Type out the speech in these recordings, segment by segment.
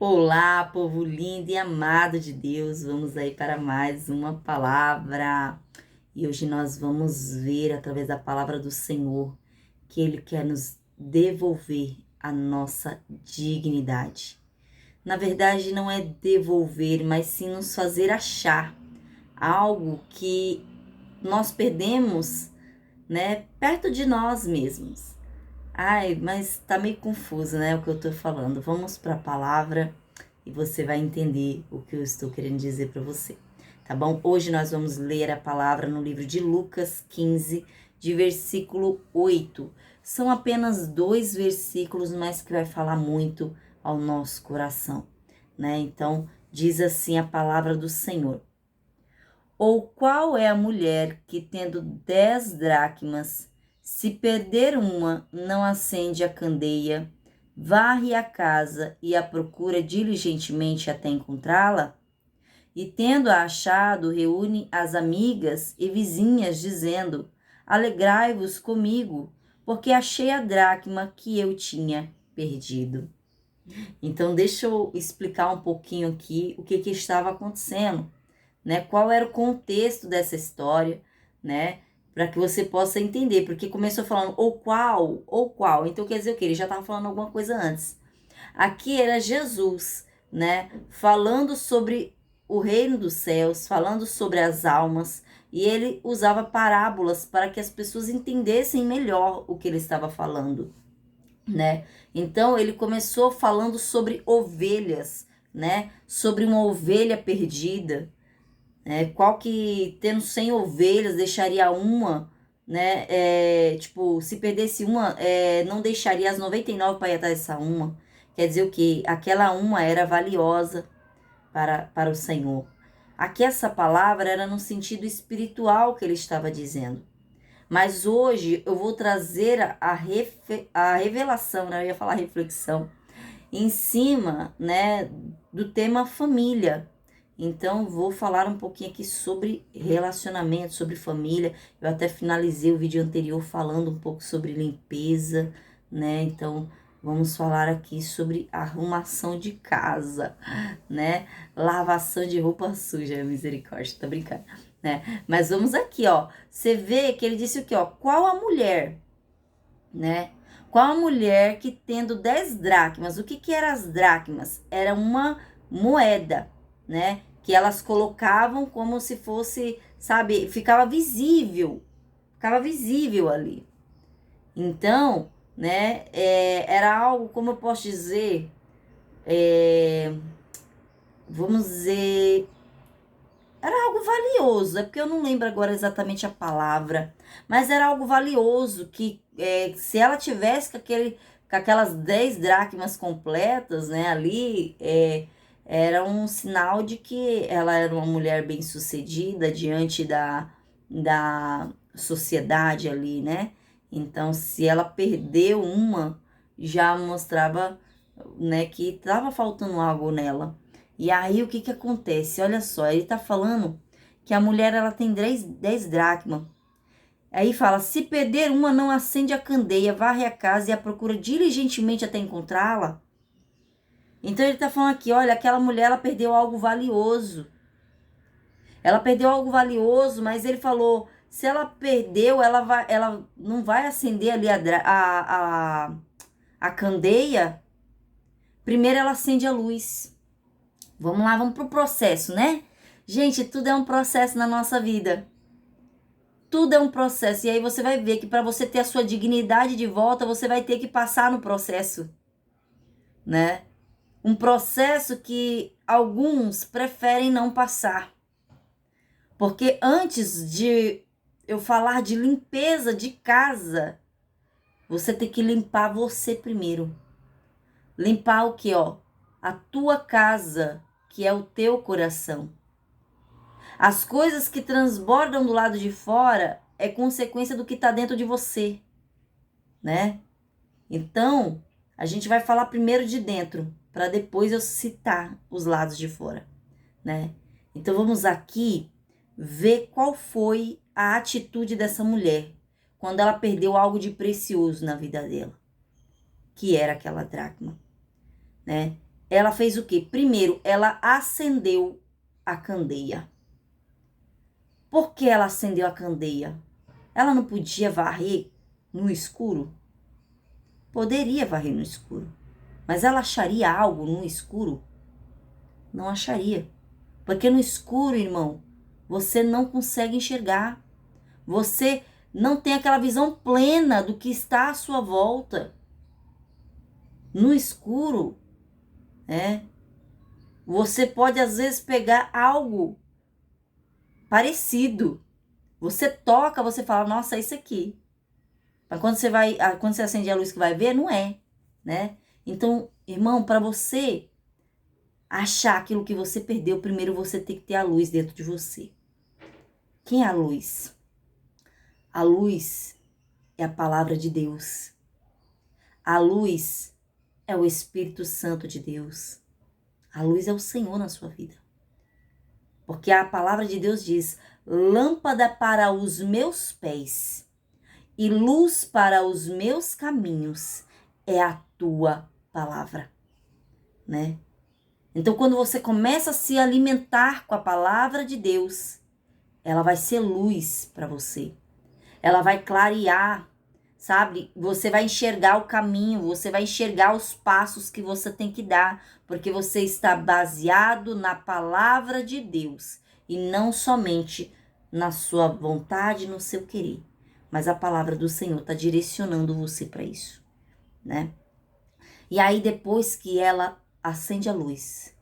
Olá, povo lindo e amado de Deus, vamos aí para mais uma palavra. E hoje nós vamos ver através da palavra do Senhor que Ele quer nos devolver a nossa dignidade. Na verdade, não é devolver, mas sim nos fazer achar algo que nós perdemos, né, perto de nós mesmos. Ai, mas tá meio confuso, né, o que eu tô falando. Vamos para a palavra e você vai entender o que eu estou querendo dizer para você, tá bom? Hoje nós vamos ler a palavra no livro de Lucas 15, de versículo 8. São apenas 2 versículos, mas que vai falar muito ao nosso coração, né? Então, diz assim a palavra do Senhor. Ou qual é a mulher que, tendo 10 dracmas, se perder uma, não acende a candeia, varre a casa e a procura diligentemente até encontrá-la? E tendo-a achado, reúne as amigas e vizinhas, dizendo: Alegrai-vos comigo, porque achei a dracma que eu tinha perdido. Então, deixa eu explicar um pouquinho aqui o que estava acontecendo, né? Qual era o contexto dessa história, né? Para que você possa entender, porque começou falando ou qual. Então quer dizer o quê? Ele já estava falando alguma coisa antes. Aqui era Jesus, né? Falando sobre o reino dos céus, falando sobre as almas, e ele usava parábolas para que as pessoas entendessem melhor o que ele estava falando, né? Então ele começou falando sobre ovelhas, né? Sobre uma ovelha perdida, qual que, tendo 100 ovelhas, deixaria uma, né? Tipo, se perdesse uma, não deixaria as 99 para ir atrás dessa uma. Quer dizer o quê? Aquela uma era valiosa para o Senhor. Aqui essa palavra era no sentido espiritual que ele estava dizendo. Mas hoje eu vou trazer a revelação, né? Eu ia falar reflexão, em cima, né, do tema família. Então, vou falar um pouquinho aqui sobre relacionamento, sobre família. Eu até finalizei o vídeo anterior falando um pouco sobre limpeza, né? Então, vamos falar aqui sobre arrumação de casa, né? Lavação de roupa suja, misericórdia, tô brincando, né? Mas vamos aqui, ó. Você vê que ele disse o quê, ó? Qual a mulher, né? Qual a mulher que tendo 10 dracmas, o que que eram as dracmas? Era uma moeda, né? Que elas colocavam como se fosse, sabe, ficava visível ali. Então, né, era algo, como eu posso dizer, é, vamos dizer, era algo valioso, é porque eu não lembro agora exatamente a palavra, mas era algo valioso que se ela tivesse com aquelas 10 dracmas completas, né, ali, era um sinal de que ela era uma mulher bem-sucedida diante da sociedade ali, né? Então, se ela perdeu uma, já mostrava, né, que estava faltando algo nela. E aí, o que que acontece? Olha só, ele tá falando que a mulher, ela tem 10 dracmas. Aí fala, se perder uma, não acende a candeia, varre a casa e a procura diligentemente até encontrá-la. Então, ele tá falando aqui, olha, aquela mulher, ela perdeu algo valioso. Ela perdeu algo valioso, mas ele falou, se ela perdeu, ela não vai acender ali a candeia. Primeiro, ela acende a luz. Vamos lá, vamos pro processo, né? Gente, tudo é um processo na nossa vida. Tudo é um processo. E aí você vai ver que para você ter a sua dignidade de volta, você vai ter que passar no processo, né? Um processo que alguns preferem não passar. Porque antes de eu falar de limpeza de casa, você tem que limpar você primeiro. Limpar o quê, ó? A tua casa, que é o teu coração. As coisas que transbordam do lado de fora é consequência do que está dentro de você, né? Então, a gente vai falar primeiro de dentro, para depois eu citar os lados de fora, né? Então, vamos aqui ver qual foi a atitude dessa mulher quando ela perdeu algo de precioso na vida dela, que era aquela dracma, né? ela fez o quê? Primeiro, ela acendeu a candeia. Por que ela acendeu a candeia? Ela não podia varrer no escuro? Poderia varrer no escuro. Mas ela acharia algo no escuro? Não acharia. Porque no escuro, irmão, você não consegue enxergar. Você não tem aquela visão plena do que está à sua volta. No escuro, você pode às vezes pegar algo parecido. Você toca, você fala, nossa, é isso aqui. Mas quando você acende a luz que vai ver, não é, né? Então, irmão, para você achar aquilo que você perdeu, primeiro você tem que ter a luz dentro de você. Quem é a luz? A luz é a palavra de Deus. A luz é o Espírito Santo de Deus. A luz é o Senhor na sua vida. Porque a palavra de Deus diz: lâmpada para os meus pés e luz para os meus caminhos é a tua palavra, né? Então, quando você começa a se alimentar com a palavra de Deus, ela vai ser luz para você. Ela vai clarear, sabe? Você vai enxergar o caminho, você vai enxergar os passos que você tem que dar, porque você está baseado na palavra de Deus e não somente na sua vontade, no seu querer. Mas a palavra do Senhor está direcionando você para isso, né? E aí depois que ela acende a luz,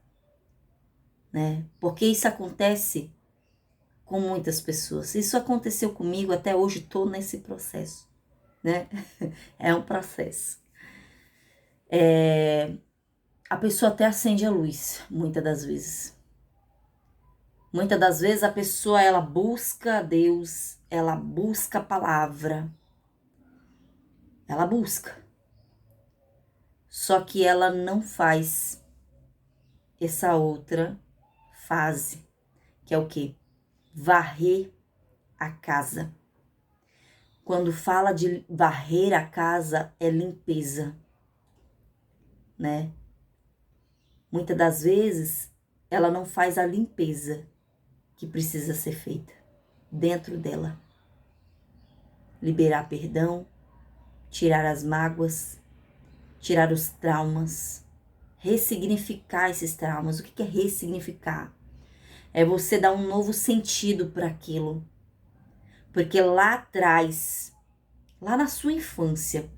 né? Porque isso acontece com muitas pessoas. Isso aconteceu comigo, até hoje estou nesse processo, né? É um processo. A pessoa até acende a luz, muitas das vezes. Muitas das vezes a pessoa, ela busca Deus, ela busca a palavra, ela busca. Só que ela não faz essa outra fase, que é o quê? Varrer a casa. Quando fala de varrer a casa, é limpeza, né? Muitas das vezes, ela não faz a limpeza que precisa ser feita dentro dela. Liberar perdão, tirar as mágoas, tirar os traumas, ressignificar esses traumas. O que é ressignificar? É você dar um novo sentido para aquilo. Porque lá atrás, lá na sua infância,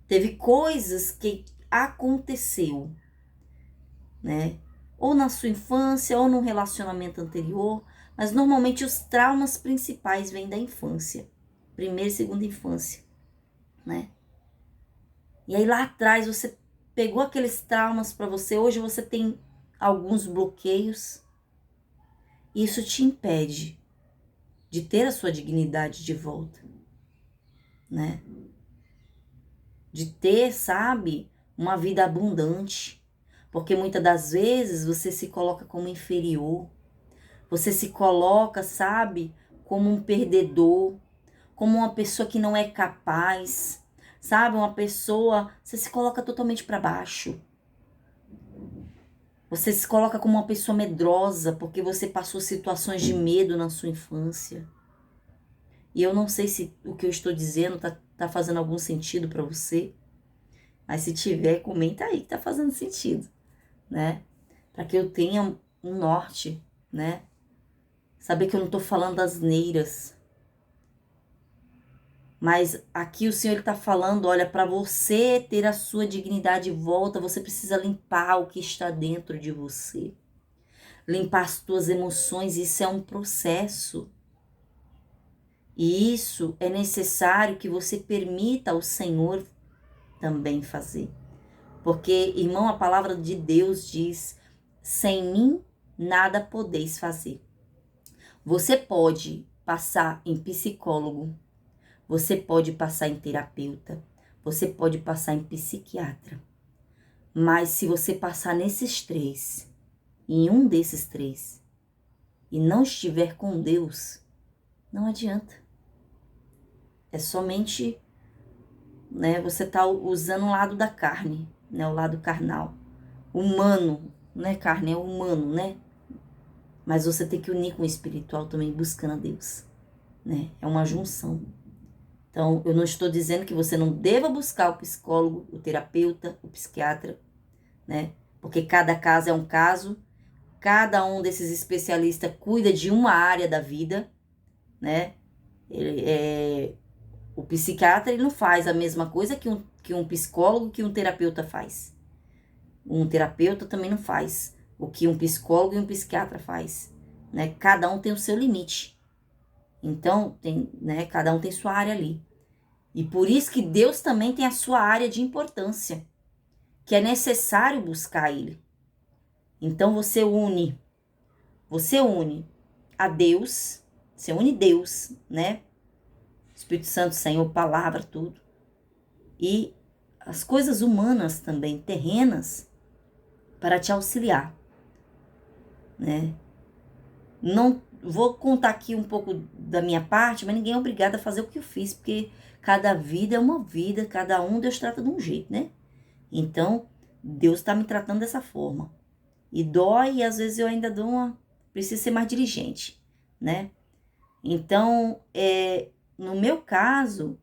teve coisas que aconteceu, né? Ou na sua infância, ou num relacionamento anterior, mas normalmente os traumas principais vêm da infância, primeira e segunda infância, né? E aí lá atrás você pegou aqueles traumas para você, hoje você tem alguns bloqueios, e isso te impede de ter a sua dignidade de volta, né? De ter, sabe, uma vida abundante. Porque muitas das vezes você se coloca como inferior. Você se coloca, sabe, como um perdedor, como uma pessoa que não é capaz, sabe, uma pessoa, você se coloca totalmente para baixo. Você se coloca como uma pessoa medrosa porque você passou situações de medo na sua infância. E eu não sei se o que eu estou dizendo tá fazendo algum sentido para você. Mas se tiver, comenta aí que tá fazendo sentido, né? Para que eu tenha um norte, né? Saber que eu não tô falando asneiras. Mas aqui o Senhor está falando, olha, para você ter a sua dignidade de volta, você precisa limpar o que está dentro de você. Limpar as tuas emoções, isso é um processo. E isso é necessário que você permita ao Senhor também fazer. Porque, irmão, a palavra de Deus diz: sem mim nada podeis fazer. Você pode passar em psicólogo, você pode passar em terapeuta, você pode passar em psiquiatra. Mas se você passar nesses três, em um desses três, e não estiver com Deus, não adianta. É somente, né, você tá usando o lado da carne, né, o lado carnal. humano, não é carne, é humano, né? Mas você tem que unir com o espiritual também, buscando a Deus, né? É uma junção. Então, eu não estou dizendo que você não deva buscar o psicólogo, o terapeuta, o psiquiatra, né? Porque cada caso é um caso, cada um desses especialistas cuida de uma área da vida, né? O psiquiatra ele não faz a mesma coisa que um psicólogo, que um terapeuta faz. Um terapeuta também não faz o que um psicólogo e um psiquiatra faz, né? Cada um tem o seu limite. Então, né, cada um tem sua área ali. E por isso que Deus também tem a sua área de importância, que é necessário buscar Ele. Então você une a Deus, você une Deus, né? Espírito Santo, Senhor, palavra, tudo. E as coisas humanas também, terrenas, para te auxiliar, né? Não vou contar aqui um pouco da minha parte, mas ninguém é obrigado a fazer o que eu fiz, porque cada vida é uma vida, cada um Deus trata de um jeito, né? Então, Deus está me tratando dessa forma. E dói, e às vezes eu ainda preciso ser mais diligente, né? Então, no meu caso,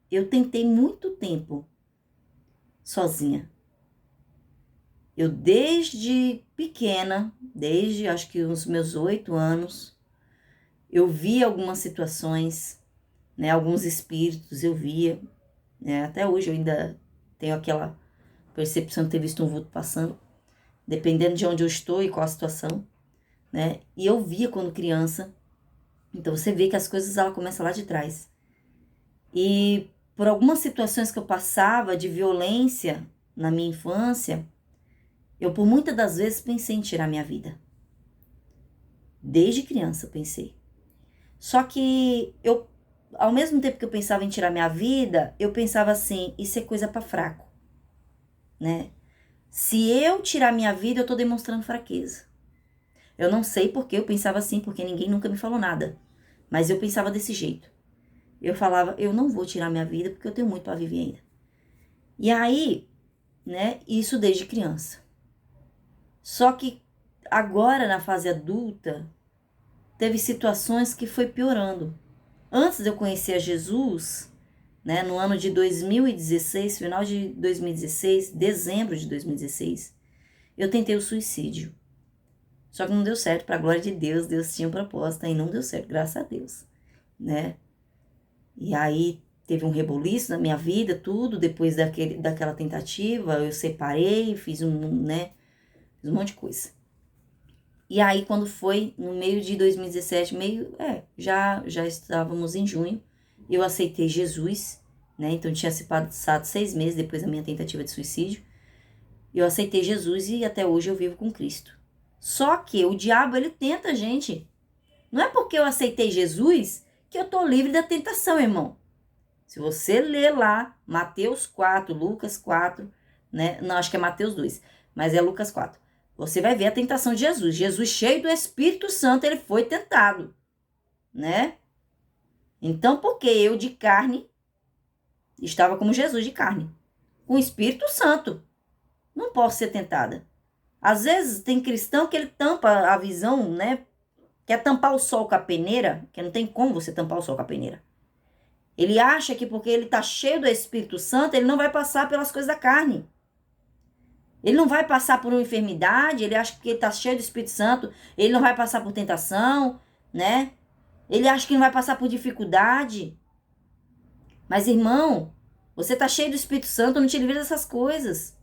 eu tentei muito tempo sozinha. Eu desde pequena, desde acho que os meus 8 anos, eu via algumas situações, né? Alguns espíritos eu via, né? Até hoje eu ainda tenho aquela percepção de ter visto um vulto passando, dependendo de onde eu estou e qual a situação, né? E eu via quando criança. Então você vê que as coisas ela começam lá de trás. E por algumas situações que eu passava de violência na minha infância, eu por muitas das vezes pensei em tirar minha vida. Desde criança eu pensei. Só que eu, ao mesmo tempo que eu pensava em tirar minha vida, eu pensava assim, isso é coisa para fraco, né? Se eu tirar minha vida, eu tô demonstrando fraqueza. Eu não sei porque eu pensava assim, porque ninguém nunca me falou nada. Mas eu pensava desse jeito. Eu falava, eu não vou tirar minha vida porque eu tenho muito para viver ainda. E aí, né, isso desde criança. Só que agora, na fase adulta, teve situações que foi piorando. Antes de eu conhecer a Jesus, né, no ano de 2016, final de 2016, dezembro de 2016, eu tentei o suicídio. Só que não deu certo, para a glória de Deus, Deus tinha um propósito e não deu certo, graças a Deus, né? E aí teve um reboliço na minha vida, tudo, depois daquela tentativa, eu separei, fiz né, fiz um monte de coisa. E aí quando foi no meio de 2017, já estávamos em junho, eu aceitei Jesus, né? Então tinha se passado 6 meses depois da minha tentativa de suicídio. Eu aceitei Jesus e até hoje eu vivo com Cristo. Só que o diabo, ele tenta a gente. Não é porque eu aceitei Jesus que eu tô livre da tentação, irmão. Se você ler lá, Mateus 4, Lucas 4, né? Não, acho que é Mateus 2, mas é Lucas 4. Você vai ver a tentação de Jesus. Jesus, cheio do Espírito Santo, ele foi tentado, né? Então, porque eu de carne estava como Jesus de carne, com o Espírito Santo, não posso ser tentada. Às vezes tem cristão que ele tampa a visão, né? Quer tampar o sol com a peneira, que não tem como você tampar o sol com a peneira. Ele acha que porque ele está cheio do Espírito Santo, ele não vai passar pelas coisas da carne. Ele não vai passar por uma enfermidade, ele acha que ele está cheio do Espírito Santo, ele não vai passar por tentação, né? Ele acha que não vai passar por dificuldade. Mas, irmão, você está cheio do Espírito Santo, não te livra dessas coisas.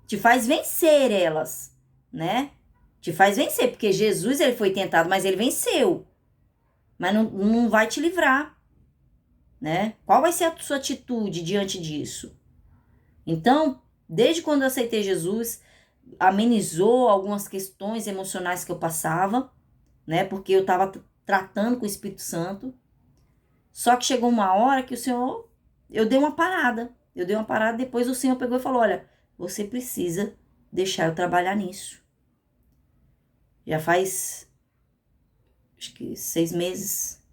Te faz vencer elas, né? Te faz vencer, porque Jesus ele foi tentado, mas ele venceu. Mas não vai te livrar, né? Qual vai ser a sua atitude diante disso? Então, desde quando eu aceitei Jesus, amenizou algumas questões emocionais que eu passava, né? Porque eu estava tratando com o Espírito Santo. Só que chegou uma hora que o Senhor, eu dei uma parada. Eu dei uma parada, depois o Senhor pegou e falou, olha, você precisa deixar eu trabalhar nisso. Já faz, acho que 6 meses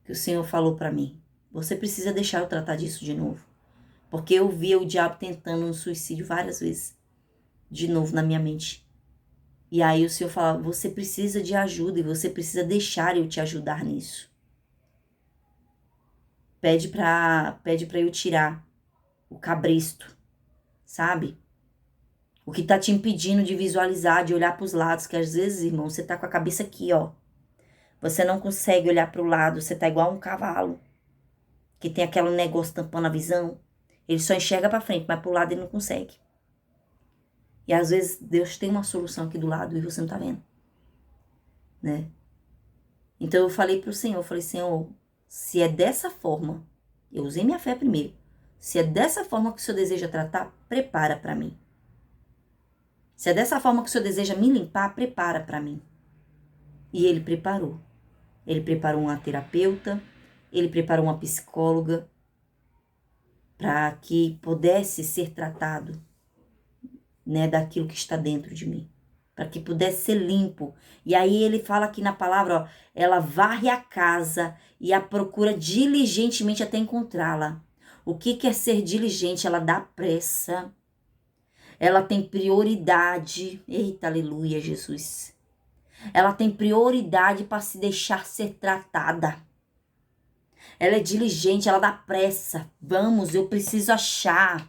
que o Senhor falou para mim. Você precisa deixar eu tratar disso de novo. Porque eu via o diabo tentando um suicídio várias vezes. de novo na minha mente. E aí o Senhor fala, você precisa de ajuda e você precisa deixar eu te ajudar nisso. Pede pra eu tirar o cabresto, sabe? O que tá te impedindo de visualizar, de olhar pros lados, que às vezes, irmão, você tá com a cabeça aqui, ó. Você não consegue olhar pro lado, você tá igual um cavalo, que tem aquele negócio tampando a visão. Ele só enxerga pra frente, mas pro lado ele não consegue. E às vezes Deus tem uma solução aqui do lado e você não tá vendo, né? Então eu falei pro Senhor, eu falei, Senhor, se é dessa forma, eu usei minha fé primeiro. Se é dessa forma que o Senhor deseja tratar, prepara pra mim. Se é dessa forma que o Senhor deseja me limpar, prepara pra mim. E Ele preparou. Ele preparou uma terapeuta, Ele preparou uma psicóloga para que pudesse ser tratado, né, daquilo que está dentro de mim, para que pudesse ser limpo. E aí ele fala aqui na palavra, ó, ela varre a casa e a procura diligentemente até encontrá-la. O que quer ser diligente? Ela dá pressa, ela tem prioridade. Eita, aleluia, Jesus. Ela tem prioridade para se deixar ser tratada. Ela é diligente, ela dá pressa. Vamos, eu preciso achar.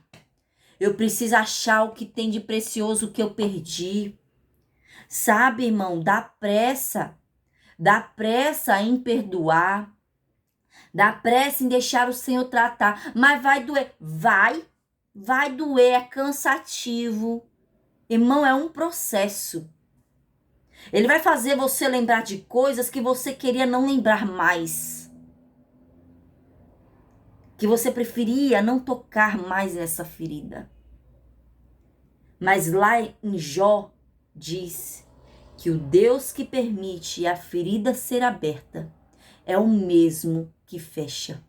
Eu preciso achar o que tem de precioso que eu perdi. Sabe, irmão, dá pressa. Dá pressa em perdoar. Dá pressa em deixar o Senhor tratar. Mas vai doer. Vai doer, é cansativo. Irmão, é um processo. Ele vai fazer você lembrar de coisas que você queria não lembrar mais. Que você preferia não tocar mais nessa ferida. Mas lá em Jó diz que o Deus que permite a ferida ser aberta é o mesmo que fecha.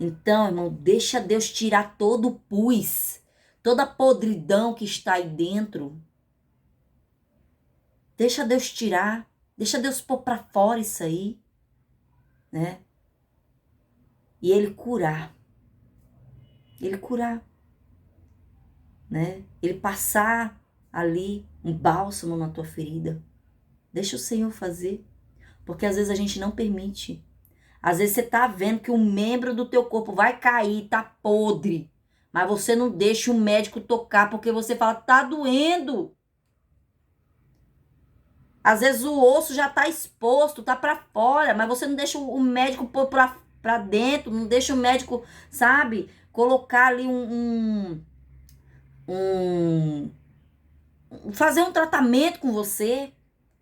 Então, irmão, deixa Deus tirar todo o pus, toda a podridão que está aí dentro. Deixa Deus tirar, deixa Deus pôr para fora isso aí, né? E Ele curar. Ele curar, né? Ele passar ali um bálsamo na tua ferida. Deixa o Senhor fazer, porque às vezes a gente não permite. Às vezes você tá vendo que um membro do teu corpo vai cair, tá podre, mas você não deixa o médico tocar porque você fala, tá doendo. Às vezes o osso já tá exposto, tá para fora, mas você não deixa o médico pôr pra dentro, não deixa o médico, sabe, colocar ali fazer um tratamento com você,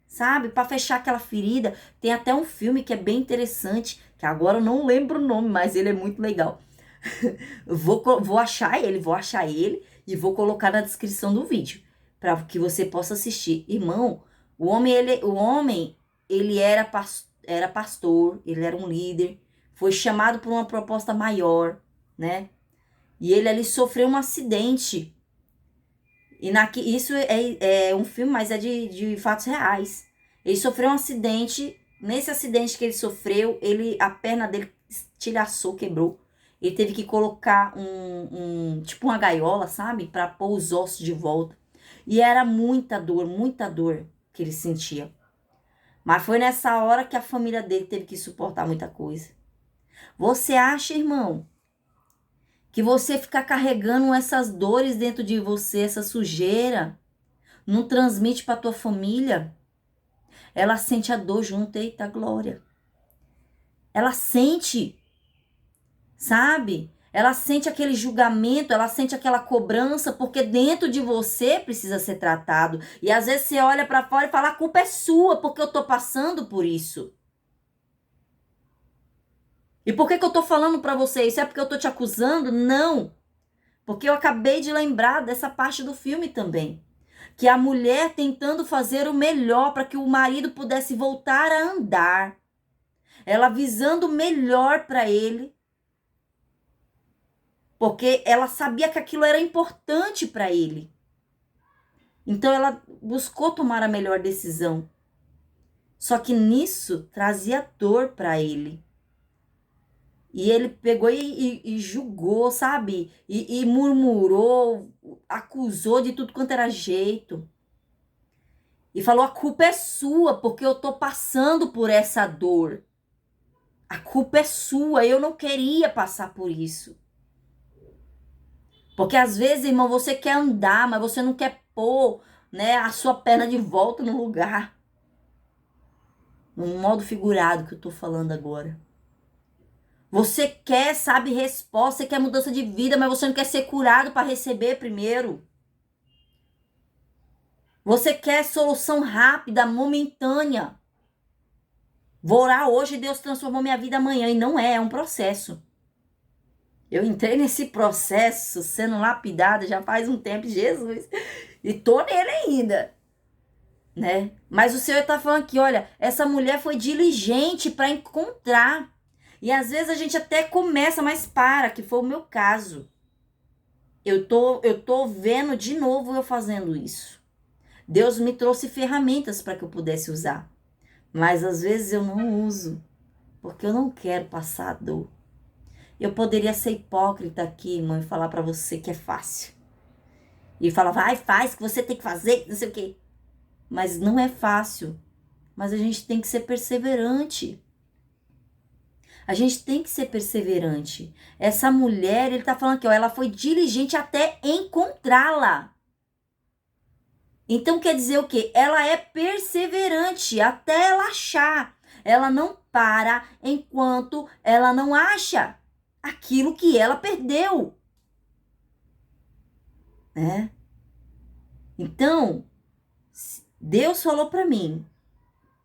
sabe, para fechar aquela ferida. Tem até um filme que é bem interessante, que agora eu não lembro o nome, mas ele é muito legal. Vou achar ele e vou colocar na descrição do vídeo para que você possa assistir. Irmão, o homem ele era pastor, ele era um líder, foi chamado por uma proposta maior, né? E ele ali sofreu um acidente. E isso é um filme, mas é de fatos reais. Ele sofreu um acidente. Nesse acidente que ele sofreu, a perna dele estilhaçou, quebrou. Ele teve que colocar tipo uma gaiola, sabe? Para pôr os ossos de volta. E era muita dor que ele sentia. Mas foi nessa hora que a família dele teve que suportar muita coisa. Você acha, irmão, que você ficar carregando essas dores dentro de você, essa sujeira, não transmite para tua família? Ela sente a dor junto, eita glória. Ela sente, sabe? Ela sente aquele julgamento, ela sente aquela cobrança, porque dentro de você precisa ser tratado. E às vezes você olha para fora e fala, a culpa é sua, porque eu tô passando por isso. E por que eu tô falando para você isso? É porque eu tô te acusando? Não. Porque eu acabei de lembrar dessa parte do filme também. Que a mulher tentando fazer o melhor para que o marido pudesse voltar a andar. Ela visando o melhor para ele. Porque ela sabia que aquilo era importante para ele. Então ela buscou tomar a melhor decisão. Só que nisso trazia dor para ele. E ele pegou e julgou, sabe? E murmurou, acusou de tudo quanto era jeito. E falou: a culpa é sua, porque eu tô passando por essa dor. A culpa é sua, eu não queria passar por isso. Porque às vezes, irmão, você quer andar, mas você não quer pôr, né, a sua perna de volta no lugar. No modo figurado que eu tô falando agora. Você quer, sabe, resposta, você quer mudança de vida, mas você não quer ser curado para receber primeiro. Você quer solução rápida, momentânea. Vou orar hoje e Deus transformou minha vida amanhã. E não é um processo. Eu entrei nesse processo sendo lapidada já faz um tempo, Jesus. E tô nele ainda, né? Mas o Senhor tá falando aqui, olha, essa mulher foi diligente para encontrar. E às vezes a gente até começa, mas para, que foi o meu caso. Eu tô vendo de novo eu fazendo isso. Deus me trouxe ferramentas para que eu pudesse usar. Mas às vezes eu não uso, porque eu não quero passar a dor. Eu poderia ser hipócrita aqui, irmão, e falar para você que é fácil. E falar, vai, faz, que você tem que fazer, não sei o quê. Mas não é fácil. Mas a gente tem que ser perseverante. A gente tem que ser perseverante. Essa mulher, ele tá falando aqui, ó, ela foi diligente até encontrá-la. Então quer dizer o quê? Ela é perseverante até ela achar. Ela não para enquanto ela não acha aquilo que ela perdeu, né? Então, Deus falou para mim,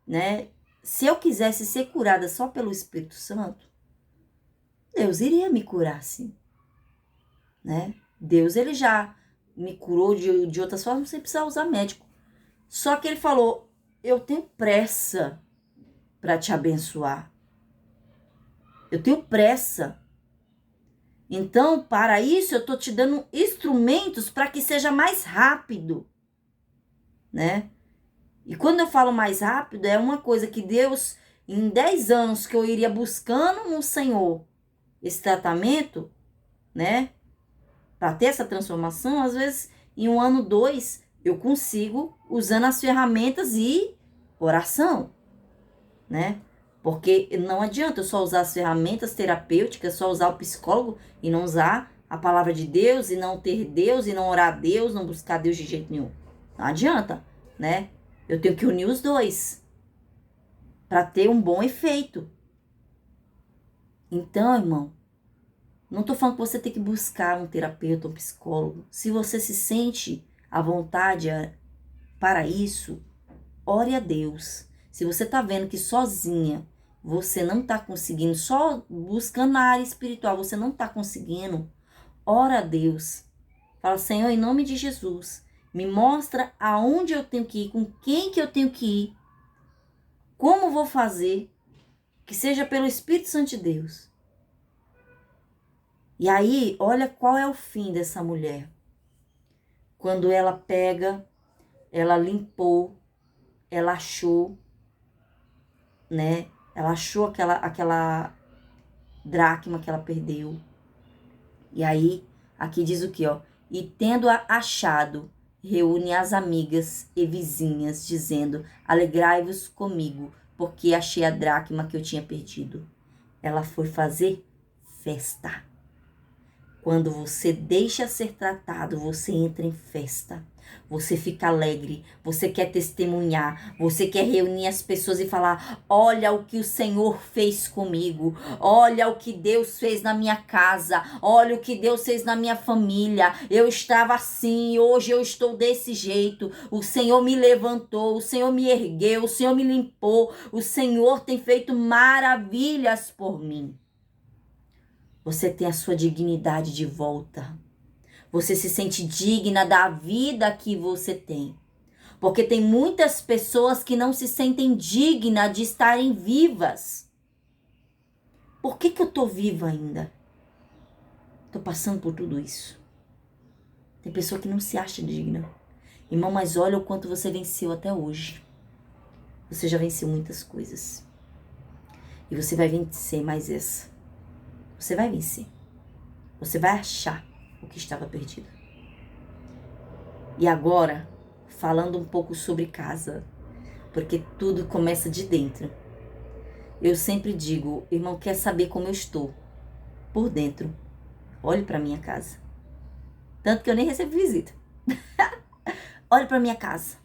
né? Se eu quisesse ser curada só pelo Espírito Santo, Deus iria me curar, sim, né? Deus, ele já me curou de outras formas sem precisar usar médico. Só que ele falou, eu tenho pressa para te abençoar. Eu tenho pressa. Então, para isso, eu tô te dando instrumentos para que seja mais rápido, né? E quando eu falo mais rápido, é uma coisa que Deus, em 10 anos que eu iria buscando no Senhor esse tratamento, né? Para ter essa transformação, às vezes, em 1 ano, 2, eu consigo usando as ferramentas e oração, né? Porque não adianta eu só usar as ferramentas terapêuticas, só usar o psicólogo e não usar a palavra de Deus, e não ter Deus, e não orar a Deus, não buscar Deus de jeito nenhum. Não adianta, né? Eu tenho que unir os dois para ter um bom efeito. Então, irmão, não tô falando que você tem que buscar um terapeuta, um psicólogo. Se você se sente à vontade para isso, ore a Deus. Se você tá vendo que sozinha você não tá conseguindo, só buscando na área espiritual, você não tá conseguindo, ora a Deus. Fala, Senhor, em nome de Jesus, me mostra aonde eu tenho que ir, com quem que eu tenho que ir, como vou fazer, que seja pelo Espírito Santo de Deus. E aí, olha qual é o fim dessa mulher. Quando ela pega, ela limpou, ela achou, né? Ela achou aquela dracma que ela perdeu. E aí, aqui diz o quê, ó? E tendo-a achado, reúne as amigas e vizinhas, dizendo, alegrai-vos comigo, porque achei a dracma que eu tinha perdido. Ela foi fazer festa. Quando você deixa ser tratado, você entra em festa. Você fica alegre, você quer testemunhar, você quer reunir as pessoas e falar, olha o que o Senhor fez comigo, olha o que Deus fez na minha casa, olha o que Deus fez na minha família, eu estava assim, hoje eu estou desse jeito, o Senhor me levantou, o Senhor me ergueu, o Senhor me limpou, o Senhor tem feito maravilhas por mim. Você tem a sua dignidade de volta. Você se sente digna da vida que você tem. Porque tem muitas pessoas que não se sentem dignas de estarem vivas. Por que eu tô viva ainda? Tô passando por tudo isso. Tem pessoa que não se acha digna. Irmão, mas olha o quanto você venceu até hoje. Você já venceu muitas coisas. E você vai vencer mais essa. Você vai vencer. Você vai achar o que estava perdido. E agora, falando um pouco sobre casa, porque tudo começa de dentro. Eu sempre digo, irmão, quer saber como eu estou? Por dentro. Olhe para minha casa. Tanto que eu nem recebo visita. Olhe para minha casa.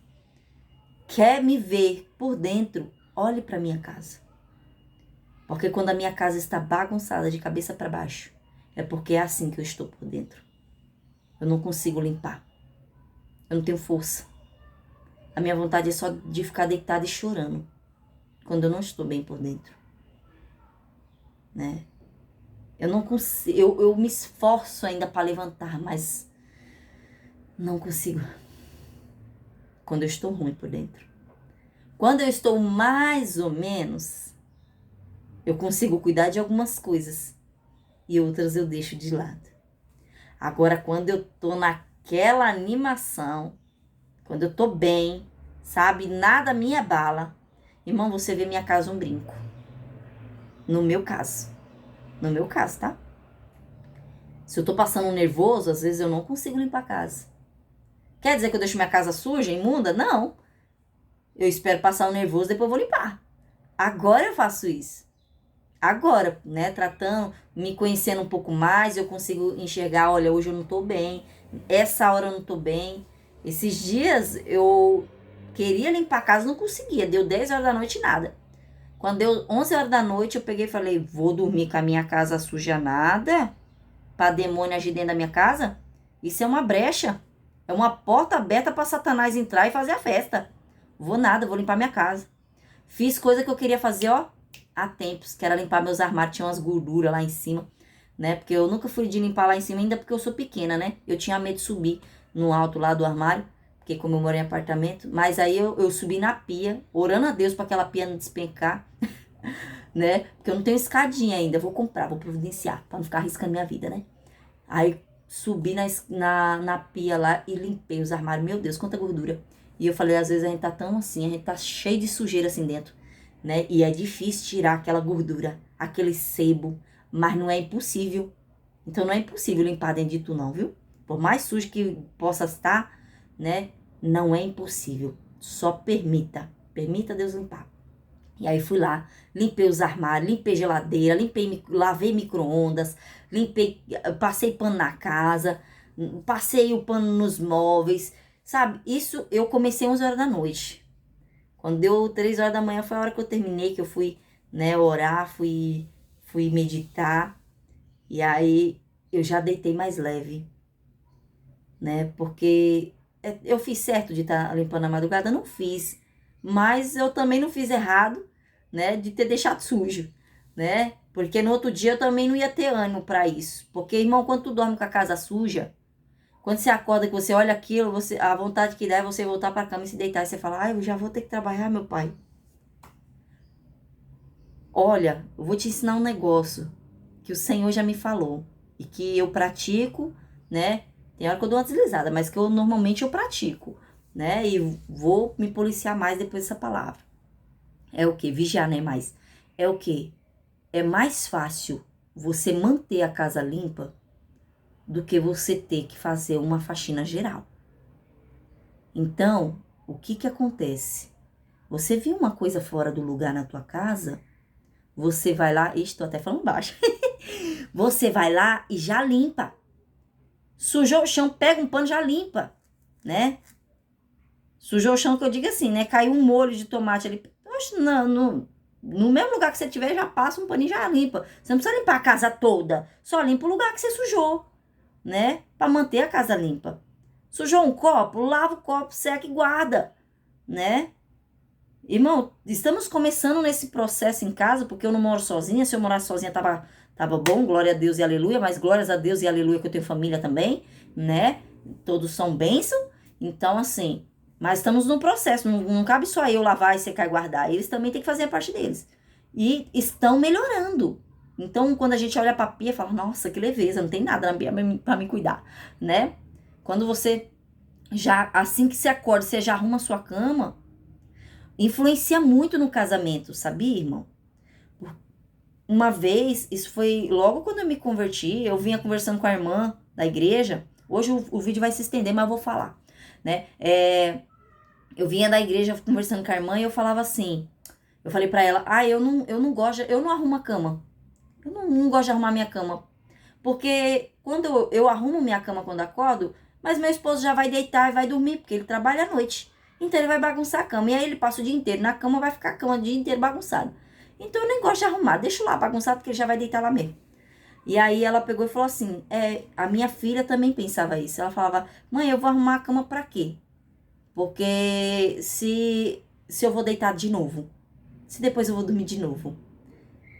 Quer me ver por dentro? Olhe para minha casa. Porque quando a minha casa está bagunçada de cabeça para baixo, é porque é assim que eu estou por dentro. Eu não consigo limpar. Eu não tenho força. A minha vontade é só de ficar deitada e chorando quando eu não estou bem por dentro. Né? Eu não consigo, eu me esforço ainda para levantar, mas não consigo. Quando eu estou ruim por dentro. Quando eu estou mais ou menos, eu consigo cuidar de algumas coisas e outras eu deixo de lado. Agora, quando eu tô naquela animação, quando eu tô bem, sabe, nada me abala, irmão, você vê minha casa um brinco. No meu caso, tá? Se eu tô passando um nervoso, às vezes eu não consigo limpar a casa. Quer dizer que eu deixo minha casa suja, imunda? Não. Eu espero passar o nervoso, depois eu vou limpar. Agora eu faço isso. Agora, né, tratando, me conhecendo um pouco mais, eu consigo enxergar, olha, hoje eu não tô bem, essa hora eu não tô bem. Esses dias eu queria limpar a casa, não conseguia, deu 10 horas da noite e nada. Quando deu 11 horas da noite, eu peguei e falei, vou dormir com a minha casa suja nada, pra demônio agir dentro da minha casa? Isso é uma brecha, é uma porta aberta pra Satanás entrar e fazer a festa. Vou nada, vou limpar minha casa. Fiz coisa que eu queria fazer, ó, há tempos, que era limpar meus armários, tinha umas gorduras lá em cima, né? Porque eu nunca fui de limpar lá em cima, ainda porque eu sou pequena, né? Eu tinha medo de subir no alto lá do armário, porque como eu moro em apartamento, mas aí eu subi na pia, orando a Deus para aquela pia não despencar, né? Porque eu não tenho escadinha ainda, vou comprar, vou providenciar, para não ficar arriscando minha vida, né? Aí subi na pia lá e limpei os armários, meu Deus, quanta gordura. E eu falei, às vezes a gente tá tão assim, a gente tá cheio de sujeira assim dentro, né? E é difícil tirar aquela gordura, aquele sebo, mas não é impossível. Então não é impossível limpar dentro de tu não, viu? Por mais sujo que possa estar, né? Não é impossível. Só permita Deus limpar. E aí fui lá, limpei os armários, limpei geladeira, lavei micro-ondas, passei pano na casa, passei o pano nos móveis, sabe? Isso eu comecei 11 horas da noite. Quando deu 3 horas da manhã foi a hora que eu terminei, que eu fui, né, orar, fui meditar. E aí eu já deitei mais leve, né? Porque eu fiz certo de estar limpando a madrugada? Não fiz. Mas eu também não fiz errado, né? De ter deixado sujo, né? Porque no outro dia eu também não ia ter ânimo para isso. Porque, irmão, quando tu dorme com a casa suja, quando você acorda, que você olha aquilo, a vontade que dá é você voltar pra cama e se deitar. E você fala, eu já vou ter que trabalhar, meu pai. Olha, eu vou te ensinar um negócio que o Senhor já me falou. E que eu pratico, né? Tem hora que eu dou uma deslizada, mas que normalmente eu pratico, né? E vou me policiar mais depois dessa palavra. É o quê? Vigiar, né? Mas é o quê? É mais fácil você manter a casa limpa do que você ter que fazer uma faxina geral. Então, o que acontece? Você viu uma coisa fora do lugar na tua casa, você vai lá, estou até falando baixo, você vai lá e já limpa. Sujou o chão, pega um pano e já limpa, né? Sujou o chão, que eu digo assim, né? Caiu um molho de tomate ali. Oxe, no mesmo lugar que você tiver, já passa um paninho e já limpa. Você não precisa limpar a casa toda, só limpa o lugar que você sujou, né? Para manter a casa limpa. Sujou um copo, lava o copo, seca e guarda, né? Irmão, estamos começando nesse processo em casa, porque eu não moro sozinha. Se eu morasse sozinha, tava bom, glória a Deus e aleluia, mas glórias a Deus e aleluia que eu tenho família também, né? Todos são bênção. Então, assim, mas estamos num processo, não cabe só eu lavar e secar e guardar. Eles também têm que fazer a parte deles. E estão melhorando. Então, quando a gente olha pra pia, fala, nossa, que leveza, não tem nada na pia pra me cuidar, né? Quando você já, assim que você acorda, você já arruma a sua cama, influencia muito no casamento, sabia, irmão? uma vez, isso foi logo quando eu me converti, eu vinha conversando com a irmã da igreja. Hoje o vídeo vai se estender, mas eu vou falar, né? Eu vinha da igreja conversando com a irmã e eu falava assim, eu falei pra ela, eu não gosto, eu não arrumo a cama. Eu não gosto de arrumar minha cama. Porque quando eu arrumo minha cama quando acordo, mas meu esposo já vai deitar e vai dormir, porque ele trabalha à noite. Então ele vai bagunçar a cama. E aí ele passa o dia inteiro na cama, vai ficar a cama o dia inteiro bagunçada. Então eu nem gosto de arrumar, deixa lá bagunçado, porque ele já vai deitar lá mesmo. E aí ela pegou e falou assim, a minha filha também pensava isso. Ela falava, mãe, eu vou arrumar a cama pra quê? Porque se eu vou deitar de novo, se depois eu vou dormir de novo.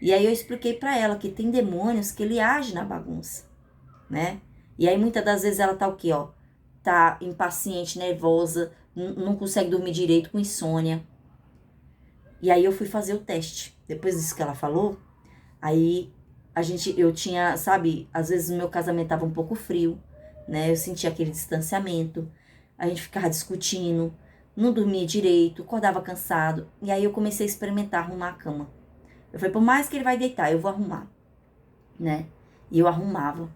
E aí eu expliquei pra ela que tem demônios que ele age na bagunça, né? E aí muitas das vezes ela tá o quê, ó? Tá impaciente, nervosa, não consegue dormir direito, com insônia. E aí eu fui fazer o teste. Depois disso que ela falou, aí eu tinha, sabe, às vezes o meu casamento tava um pouco frio, né? Eu sentia aquele distanciamento, a gente ficava discutindo, não dormia direito, acordava cansado. E aí eu comecei a experimentar arrumar a cama. Eu falei, por mais que ele vai deitar, eu vou arrumar, né? E eu arrumava.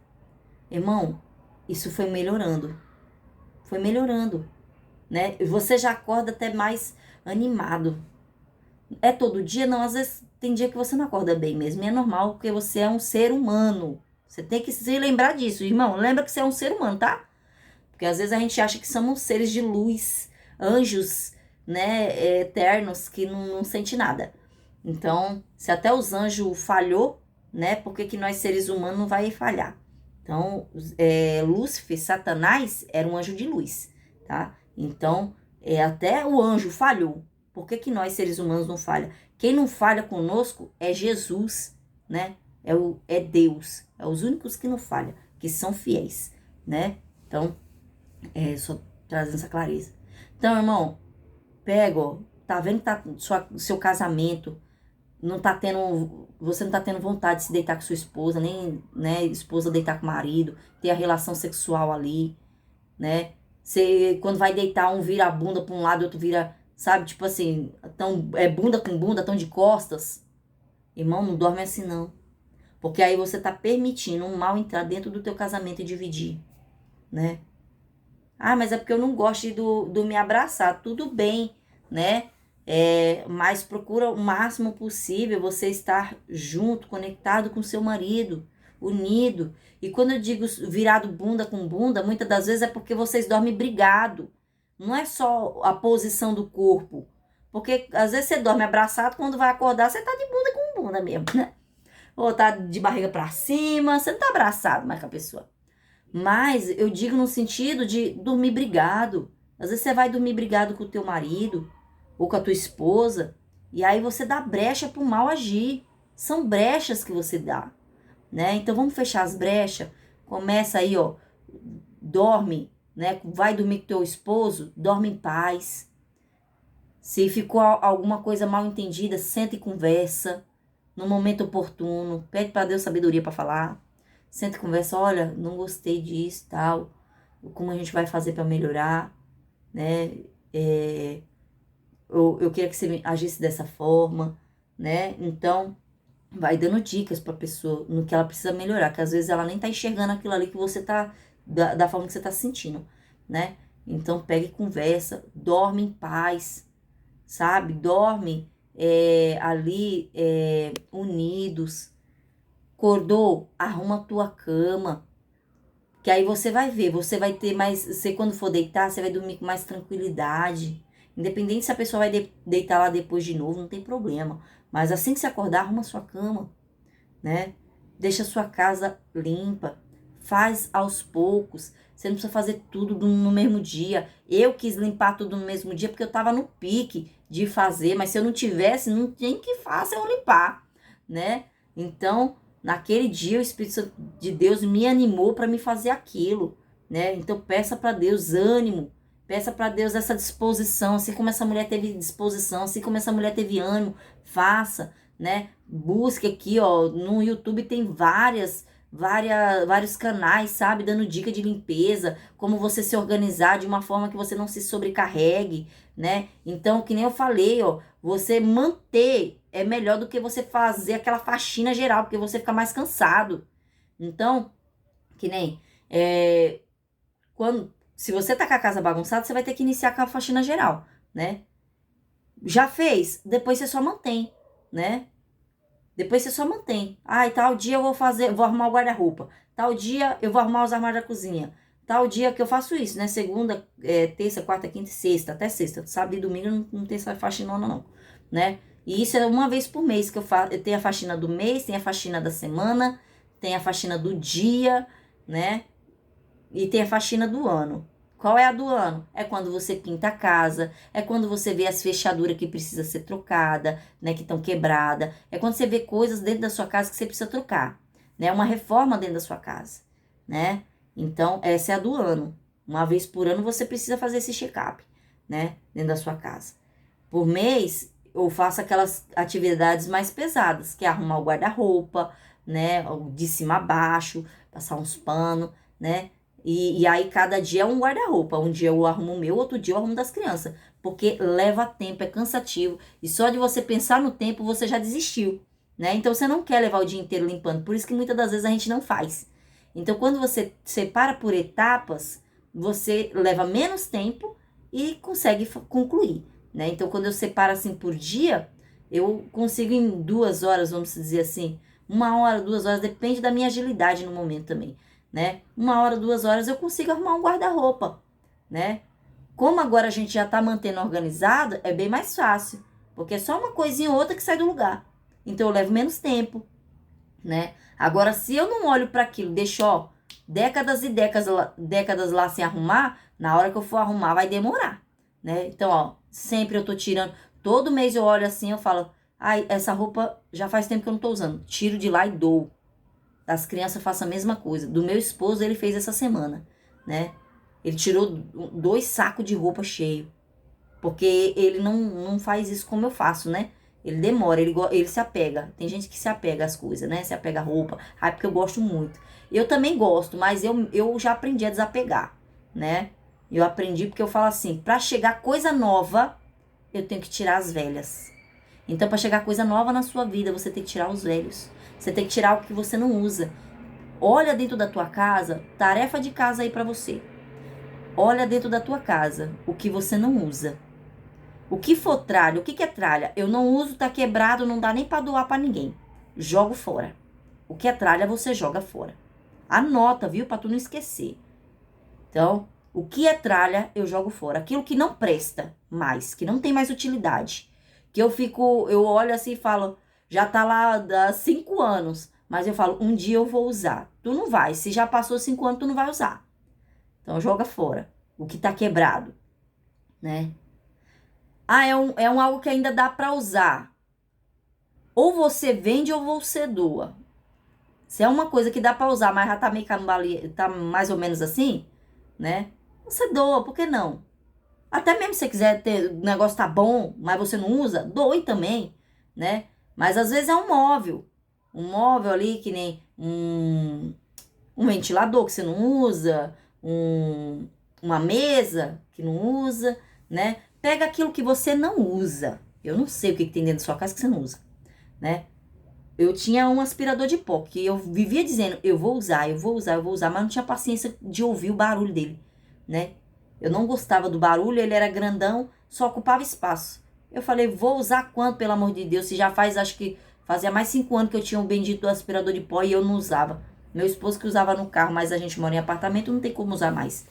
Irmão, isso foi melhorando. Foi melhorando, né? Você já acorda até mais animado. É todo dia? Não, às vezes tem dia que você não acorda bem mesmo. E é normal, porque você é um ser humano. Você tem que se lembrar disso, irmão. Lembra que você é um ser humano, tá? Porque às vezes a gente acha que somos seres de luz, anjos, né? Eternos, que não sente nada. Então, se até os anjos falhou, né? Por que nós seres humanos não vai falhar? Então, Lúcifer, Satanás, era um anjo de luz, tá? Então, até o anjo falhou. Por que nós, seres humanos, não falha? Quem não falha conosco é Jesus, né? É Deus. É os únicos que não falham, que são fiéis, né? Então, só trazendo essa clareza. Então, irmão, pega, ó, tá vendo que tá seu casamento você não tá tendo vontade de se deitar com sua esposa, nem, né, esposa deitar com o marido, ter a relação sexual ali, né? Você, quando vai deitar, um vira a bunda pra um lado, outro vira, sabe? Tipo assim, bunda com bunda, tão de costas. Irmão, não dorme assim não. Porque aí você tá permitindo um mal entrar dentro do teu casamento e dividir, né? Ah, mas é porque eu não gosto do me abraçar. Tudo bem, né? Mas procura o máximo possível você estar junto, conectado com seu marido, unido. E quando eu digo virado bunda com bunda, muitas das vezes é porque vocês dormem brigado. Não é só a posição do corpo. Porque às vezes você dorme abraçado, quando vai acordar, você tá de bunda com bunda mesmo, né? Ou tá de barriga pra cima, você não tá abraçado mais com a pessoa. Mas eu digo no sentido de dormir brigado. Às vezes você vai dormir brigado com o teu marido ou com a tua esposa, e aí você dá brecha pro mal agir. São brechas que você dá, né? Então vamos fechar as brechas. Começa aí, ó, dorme, né? Vai dormir com teu esposo, dorme em paz. Se ficou alguma coisa mal entendida, senta e conversa no momento oportuno. Pede para Deus sabedoria para falar. Senta e conversa, olha, não gostei disso, tal. Como a gente vai fazer para melhorar, né? Eu queria que você agisse dessa forma, né? Então, vai dando dicas pra pessoa no que ela precisa melhorar, que às vezes ela nem tá enxergando aquilo ali que você tá, da forma que você tá sentindo, né? Então, pega e conversa, dorme em paz, sabe? Dorme ali unidos. Acordou, arruma a tua cama, que aí você vai ver, você vai ter mais, você quando for deitar, você vai dormir com mais tranquilidade. Independente se a pessoa vai deitar lá depois de novo, não tem problema. Mas assim que você acordar, arruma a sua cama, né? Deixa a sua casa limpa. Faz aos poucos. Você não precisa fazer tudo no mesmo dia. Eu quis limpar tudo no mesmo dia porque eu tava no pique de fazer. Mas se eu não tivesse, não tem que fazer eu limpar, né? Então, naquele dia, o Espírito Santo de Deus me animou para me fazer aquilo, né? Então, peça para Deus ânimo. Peça para Deus essa disposição, assim como essa mulher teve disposição, assim como essa mulher teve ânimo, faça, né? Busque aqui, ó, no YouTube tem vários canais, sabe? Dando dica de limpeza, como você se organizar de uma forma que você não se sobrecarregue, né? Então, que nem eu falei, ó, você manter é melhor do que você fazer aquela faxina geral, porque você fica mais cansado. Então, que nem, se você tá com a casa bagunçada, você vai ter que iniciar com a faxina geral, né? Já fez? Depois você só mantém, né? Depois você só mantém. Ai, tal dia eu vou arrumar o guarda-roupa. Tal dia eu vou arrumar os armários da cozinha. Tal dia que eu faço isso, né? Segunda, terça, quarta, quinta e sexta. Até sexta. Sábado e domingo não tem essa faxinona, não, né? E isso é uma vez por mês que eu faço. Eu tenho a faxina do mês, tem a faxina da semana, tem a faxina do dia, né? E tem a faxina do ano. Qual é a do ano? É quando você pinta a casa, é quando você vê as fechaduras que precisa ser trocada, né, que estão quebrada, é quando você vê coisas dentro da sua casa que você precisa trocar, né, uma reforma dentro da sua casa, né? Então, essa é a do ano. Uma vez por ano você precisa fazer esse check-up, né, dentro da sua casa. Por mês, eu faço aquelas atividades mais pesadas, que é arrumar o guarda-roupa, né, de cima a baixo, passar uns panos, né? E aí cada dia é um guarda-roupa. Um dia eu arrumo o meu, outro dia eu arrumo das crianças. Porque leva tempo, é cansativo. E só de você pensar no tempo, você já desistiu, né? Então você não quer levar o dia inteiro limpando. Por isso que muitas das vezes a gente não faz. Então quando você separa por etapas, você leva menos tempo e consegue concluir, né? Então quando eu separo assim por dia, eu consigo em 2 horas, vamos dizer assim. 1 hora, 2 horas, depende da minha agilidade no momento também, né? 1 hora, 2 horas eu consigo arrumar um guarda-roupa, né? Como agora a gente já tá mantendo organizado, é bem mais fácil, porque é só uma coisinha ou outra que sai do lugar. Então eu levo menos tempo, né? Agora, se eu não olho para aquilo, deixo, ó, décadas e décadas lá sem arrumar, na hora que eu for arrumar vai demorar, né? Então, ó, sempre eu tô tirando, todo mês eu olho assim, eu falo, ai, essa roupa já faz tempo que eu não tô usando. Tiro de lá e dou. Das crianças faço a mesma coisa. Do meu esposo, ele fez essa semana, né? Ele tirou 2 sacos de roupa cheio. Porque ele não faz isso como eu faço, né? Ele demora, ele se apega. Tem gente que se apega às coisas, né? Se apega à roupa. Ah, porque eu gosto muito. Eu também gosto, mas eu já aprendi a desapegar, né? Eu aprendi porque eu falo assim, pra chegar coisa nova, eu tenho que tirar as velhas. Então, para chegar coisa nova na sua vida, você tem que tirar os velhos. Você tem que tirar o que você não usa. Olha dentro da tua casa, tarefa de casa aí para você. Olha dentro da tua casa o que você não usa. O que for tralha, o que é tralha? Eu não uso, tá quebrado, não dá nem para doar para ninguém. Jogo fora. O que é tralha, você joga fora. Anota, viu? Para tu não esquecer. Então, o que é tralha, eu jogo fora. Aquilo que não presta mais, que não tem mais utilidade. Que eu olho assim e falo, já tá lá há 5 anos, mas eu falo, um dia eu vou usar. Tu não vai, se já passou 5 anos, tu não vai usar. Então, joga fora o que tá quebrado, né? Ah, é um algo que ainda dá pra usar. Ou você vende ou você doa. Se é uma coisa que dá pra usar, mas já tá meio cambaleando, tá mais ou menos assim, né? Você doa, por que não? Até mesmo se você quiser ter, o negócio tá bom, mas você não usa, doe também, né? Mas às vezes é um móvel. Um móvel ali que nem um ventilador que você não usa, uma mesa que não usa, né? Pega aquilo que você não usa. Eu não sei o que tem dentro da sua casa que você não usa, né? Eu tinha um aspirador de pó que eu vivia dizendo, eu vou usar, eu vou usar, eu vou usar, mas não tinha paciência de ouvir o barulho dele, né? Eu não gostava do barulho, ele era grandão, só ocupava espaço. Eu falei, vou usar quanto, pelo amor de Deus? Se já faz, acho que fazia mais 5 anos que eu tinha um bendito aspirador de pó e eu não usava. Meu esposo que usava no carro, mas a gente mora em apartamento, não tem como usar mais.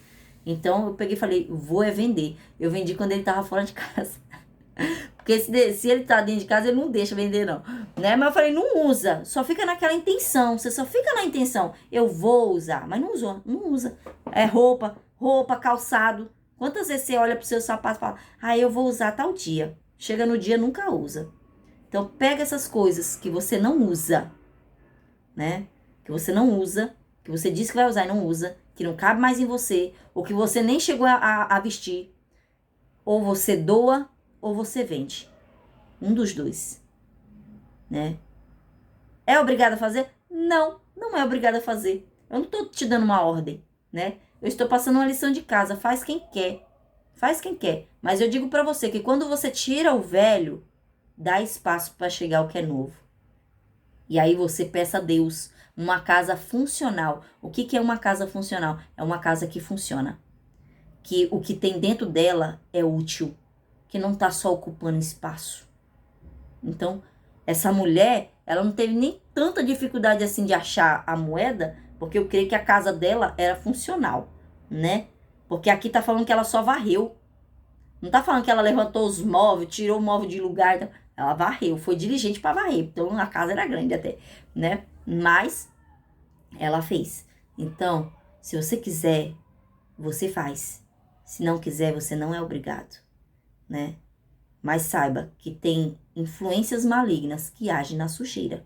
Então eu peguei e falei, vou vender. Eu vendi quando ele tava fora de casa. Porque se ele tá dentro de casa, ele não deixa vender, não. Né? Mas eu falei, não usa. Só fica naquela intenção. Você só fica na intenção. Eu vou usar. Mas não usou. Não usa. É roupa, calçado. Quantas vezes você olha pro seu sapato e fala, eu vou usar tal dia. Chega no dia, nunca usa. Então, pega essas coisas que você não usa, né? Que você não usa, que você disse que vai usar e não usa, que não cabe mais em você, ou que você nem chegou a vestir. Ou você doa, ou você vende. Um dos dois, né? É obrigada a fazer? Não, não é obrigada a fazer. Eu não tô te dando uma ordem, né? Eu estou passando uma lição de casa. Faz quem quer. Faz quem quer. Mas eu digo pra você que quando você tira o velho, dá espaço para chegar o que é novo. E aí você peça a Deus uma casa funcional. O que é uma casa funcional? É uma casa que funciona. Que o que tem dentro dela é útil. Que não está só ocupando espaço. Então, essa mulher, ela não teve nem tanta dificuldade assim de achar a moeda, porque eu creio que a casa dela era funcional, né? Porque aqui tá falando que ela só varreu. Não tá falando que ela levantou os móveis, tirou o móvel de lugar. Então, ela varreu, foi diligente para varrer. Então a casa era grande até, né? Mas ela fez. Então, se você quiser, você faz. Se não quiser, você não é obrigado, né? Mas saiba que tem influências malignas que agem na sujeira,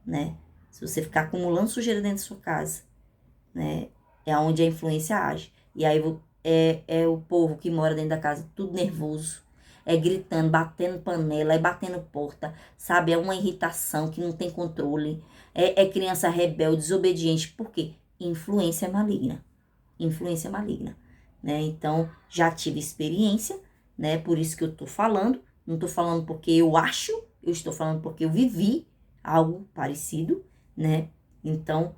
né? Se você ficar acumulando sujeira dentro da sua casa, né? É onde a influência age. E aí é o povo que mora dentro da casa, tudo nervoso. É gritando, batendo panela, é batendo porta, sabe? É uma irritação que não tem controle. É criança rebelde, desobediente. Por quê? Influência maligna. Influência maligna, né? Então, já tive experiência, né? Por isso que eu tô falando. Não tô falando porque eu acho, eu estou falando porque eu vivi algo parecido, né? Então,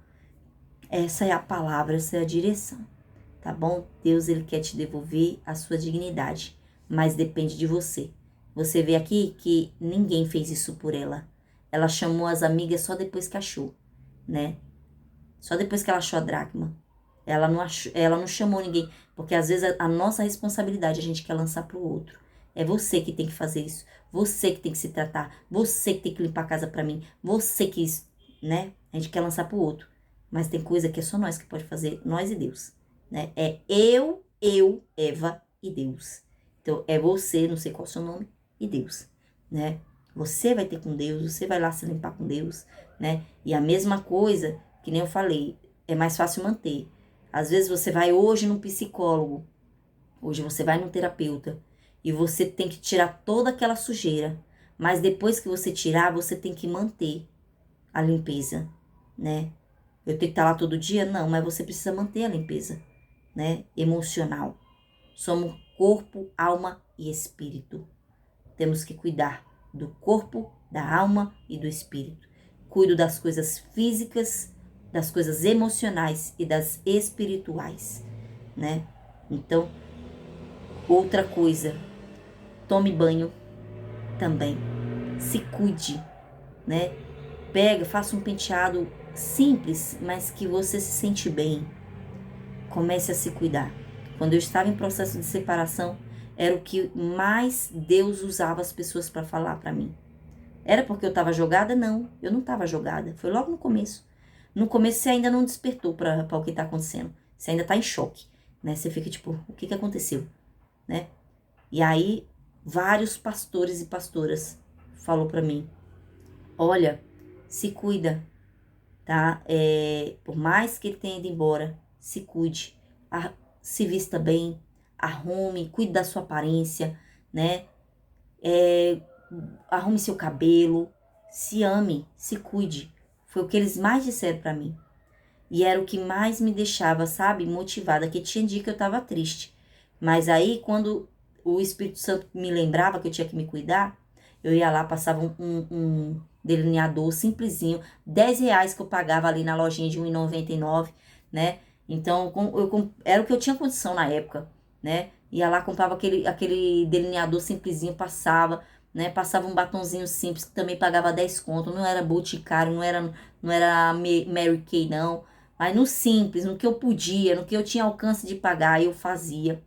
essa é a palavra, essa é a direção, tá bom? Deus, ele quer te devolver a sua dignidade, mas depende de você. Você vê aqui que ninguém fez isso por ela. Ela chamou as amigas só depois que achou, né? Só depois que ela achou a dracma. Ela não chamou ninguém, porque às vezes a nossa responsabilidade a gente quer lançar pro outro. É você que tem que fazer isso. Você que tem que se tratar. Você que tem que limpar a casa pra mim. Você que, né? A gente quer lançar pro outro. Mas tem coisa que é só nós que pode fazer, nós e Deus, né? É eu, Eva e Deus. Então, é você, não sei qual é o seu nome, e Deus, né? Você vai ter com Deus, você vai lá se limpar com Deus, né? E a mesma coisa, que nem eu falei, é mais fácil manter. Às vezes você vai hoje num psicólogo, hoje você vai num terapeuta, e você tem que tirar toda aquela sujeira. Mas depois que você tirar, você tem que manter a limpeza, né? Eu tenho que estar lá todo dia? Não, mas você precisa manter a limpeza, né? Emocional. Somos corpo, alma e espírito. Temos que cuidar do corpo, da alma e do espírito. Cuido das coisas físicas, das coisas emocionais e das espirituais, né? Então, outra coisa, tome banho também. Se cuide, né? Pega, faça um penteado simples, mas que você se sente bem. Comece a se cuidar. Quando eu estava em processo de separação, era o que mais Deus usava as pessoas para falar para mim. Era porque eu estava jogada? Não, eu não estava jogada. Foi logo no começo. No começo você ainda não despertou para o que está acontecendo. Você ainda está em choque, né? Você fica tipo, o que aconteceu, né? E aí, vários pastores e pastoras falou para mim, olha, se cuida, tá? Por mais que ele tenha ido embora, se cuide, se vista bem, arrume, cuide da sua aparência, né? Arrume seu cabelo, se ame, se cuide. Foi o que eles mais disseram pra mim. E era o que mais me deixava, sabe, motivada, que tinha dia que eu tava triste. Mas aí, quando o Espírito Santo me lembrava que eu tinha que me cuidar, eu ia lá, passava um delineador simplesinho, R$ 10 que eu pagava ali na lojinha de R$ 1,99, né? Então, era o que eu tinha condição na época, né? Ia lá, comprava aquele delineador simplesinho, passava, né? Passava um batonzinho simples, que também pagava 10 conto, não era Boticário, não era Mary Kay, não. Mas no simples, no que eu podia, no que eu tinha alcance de pagar, eu fazia.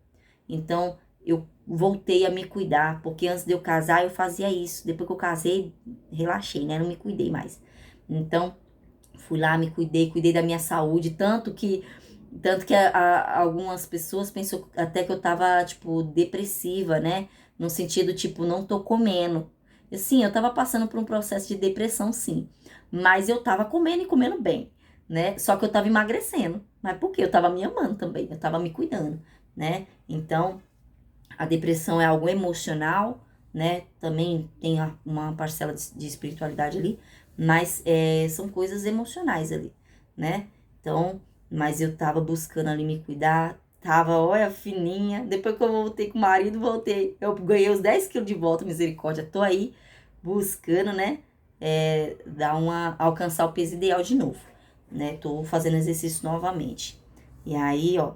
Então, eu voltei a me cuidar, porque antes de eu casar, eu fazia isso. Depois que eu casei, relaxei, né? Não me cuidei mais. Então, fui lá, me cuidei da minha saúde, tanto que algumas pessoas pensou até que eu tava, tipo, depressiva, né? No sentido, tipo, não tô comendo. E, sim, eu tava passando por um processo de depressão, sim. Mas eu tava comendo e comendo bem, né? Só que eu tava emagrecendo. Mas por quê? Eu tava me amando também, eu tava me cuidando, né? Então, a depressão é algo emocional, né? Também tem uma parcela de espiritualidade ali, mas são coisas emocionais ali, né? Então, mas eu tava buscando ali me cuidar, tava, olha, fininha. Depois que eu voltei com o marido, voltei. Eu ganhei os 10 quilos de volta, misericórdia. Tô aí, buscando, né, alcançar o peso ideal de novo, né? Tô fazendo exercício novamente. E aí, ó,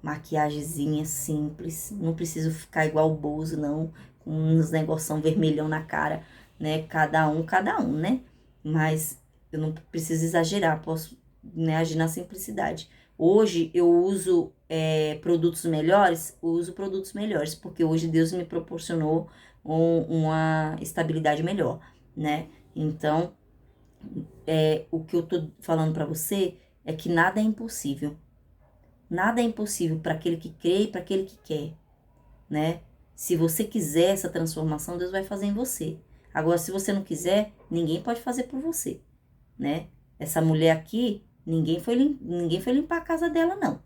maquiagemzinha simples, não preciso ficar igual o Bozo, não, com uns negoção vermelhão na cara, né? Cada um, né? Mas eu não preciso exagerar, posso, né, agir na simplicidade. Hoje eu uso produtos melhores, uso produtos melhores, porque hoje Deus me proporcionou uma estabilidade melhor, né? Então, o que eu tô falando para você é que nada é impossível. Nada é impossível para aquele que crê e para aquele que quer, né? Se você quiser essa transformação, Deus vai fazer em você. Agora, se você não quiser, ninguém pode fazer por você, né? Essa mulher aqui, ninguém foi limpar a casa dela, não.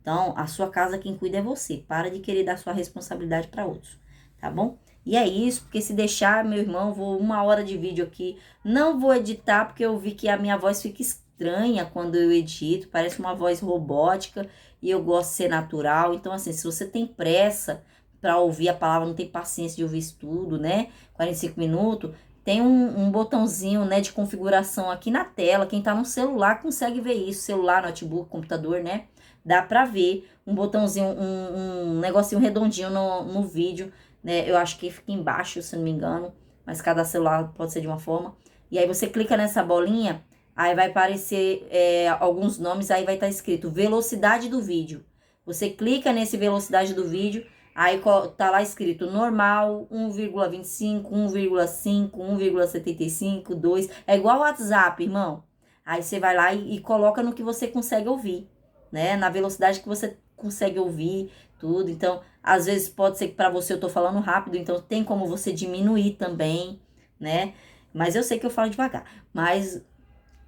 Então, a sua casa quem cuida é você. Para de querer dar sua responsabilidade para outros, tá bom? E é isso, porque se deixar, meu irmão, vou 1 hora de vídeo aqui. Não vou editar, porque eu vi que a minha voz fica estranha quando eu edito. Parece uma voz robótica e eu gosto de ser natural. Então, assim, se você tem pressa para ouvir a palavra, não tem paciência de ouvir isso tudo, né? 45 minutos. Tem um botãozinho, né, de configuração aqui na tela. Quem tá no celular consegue ver isso. Celular, notebook, computador, né? Dá pra ver um botãozinho, um negocinho redondinho no vídeo, né? Eu acho que fica embaixo, se não me engano, mas cada celular pode ser de uma forma. E aí você clica nessa bolinha, aí vai aparecer alguns nomes, aí vai estar escrito velocidade do vídeo. Você clica nesse velocidade do vídeo, aí tá lá escrito normal, 1,25, 1,5, 1,75, 2. É igual o WhatsApp, irmão. Aí você vai lá e coloca no que você consegue ouvir, né? Na velocidade que você consegue ouvir tudo. Então, às vezes pode ser que para você eu tô falando rápido, então tem como você diminuir também, né? Mas eu sei que eu falo devagar. Mas,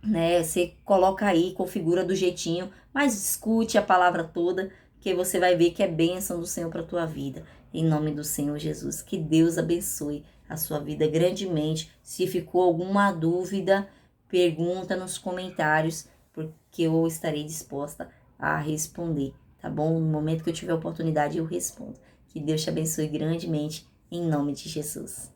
né, você coloca aí, configura do jeitinho, mas escute a palavra toda, que você vai ver que é bênção do Senhor para tua vida. Em nome do Senhor Jesus, que Deus abençoe a sua vida grandemente. Se ficou alguma dúvida, pergunta nos comentários, porque eu estarei disposta a responder, tá bom? No momento que eu tiver oportunidade, eu respondo. Que Deus te abençoe grandemente, em nome de Jesus.